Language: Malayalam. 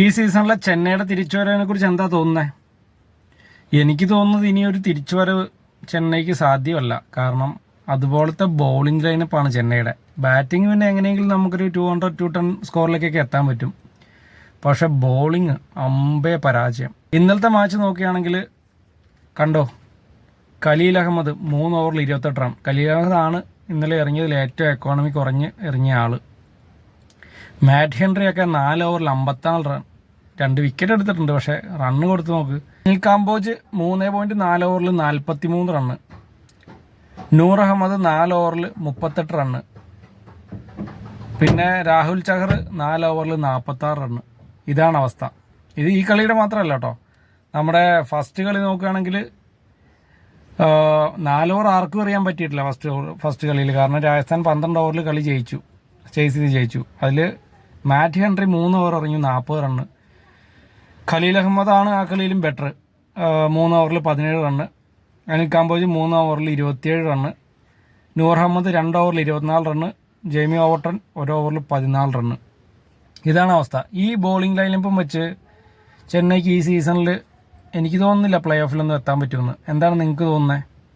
ഈ സീസണിലെ ചെന്നൈയുടെ തിരിച്ചുവരവിനെ കുറിച്ച് എന്താ തോന്നുന്നത്? എനിക്ക് തോന്നുന്നത് ഇനിയൊരു തിരിച്ചുവരവ് ചെന്നൈക്ക് സാധ്യമല്ല. കാരണം അതുപോലത്തെ ബൗളിംഗ് ലൈനപ്പാണ് ചെന്നൈയുടെ. ബാറ്റിംഗ് പിന്നെ എങ്ങനെയെങ്കിലും നമുക്കൊരു 200-210 സ്കോറിലേക്കൊക്കെ എത്താൻ പറ്റും. പക്ഷെ ബൗളിങ് അമ്പേ പരാജയം. ഇന്നലത്തെ മാച്ച് നോക്കുകയാണെങ്കിൽ കണ്ടോ, ഖലീൽ അഹമ്മദ് 3 ഓവറിൽ 28 റൺ. ഖലീൽ അഹമ്മദ് ആണ് ഇന്നലെ ഇറങ്ങിയതിൽ ഏറ്റവും എക്കോണമി കുറഞ്ഞ് ഇറങ്ങിയ ആള്. മാറ്റ് ഹെൻറിയൊക്കെ 4 ഓവറിൽ 54 റൺ, 2 വിക്കറ്റ് എടുത്തിട്ടുണ്ട്. പക്ഷെ റണ്ണ് കൊടുത്ത് നോക്ക്. അനിൽ കാംബോജ് 3.4 ഓവറിൽ 43 റണ്ണ്. നൂർ അഹമ്മദ് 4 ഓവറിൽ 38 റണ്ണ്. പിന്നെ രാഹുൽ ചഹർ 4 ഓവറിൽ 46 റണ്ണ്. ഇതാണ് അവസ്ഥ. ഇത് ഈ കളിയുടെ മാത്രമല്ല കേട്ടോ, നമ്മുടെ ഫസ്റ്റ് കളി നോക്കുകയാണെങ്കിൽ 4 ഓവർ ആർക്കും എറിയാൻ പറ്റിയിട്ടില്ല ഫസ്റ്റ് കളിയിൽ. കാരണം രാജസ്ഥാൻ 12 ഓവറിൽ കളി ചേസ് ചെയ്ത് ജയിച്ചു. അതിൽ മാറ്റ് ഹെൻറി 3 ഓവർ എറിഞ്ഞു 40 റണ്ണ്. ഖലീൽ അഹമ്മദാണ് ആ കളിയിലും ബെറ്റർ, 3 ഓവറിൽ 17 റണ്ണ്. അനിൽ കാംബോജ് 3 ഓവറിൽ 27 റണ്ണ്. നൂർ അഹമ്മദ് 2 ഓവറിൽ 24 റണ്ണ്. ജെയ്മി ഓവർട്ടൺ 1 ഓവറിൽ 14 റണ്ണ്. ഇതാണ് അവസ്ഥ. ഈ ബോളിംഗ് ലൈനപ്പം വെച്ച് ചെന്നൈക്ക് ഈ സീസണിൽ എനിക്ക് തോന്നുന്നില്ല പ്ലേ ഓഫിലൊന്നും എത്താൻ പറ്റുമെന്ന്. എന്താണ് നിങ്ങൾക്ക് തോന്നുന്നത്?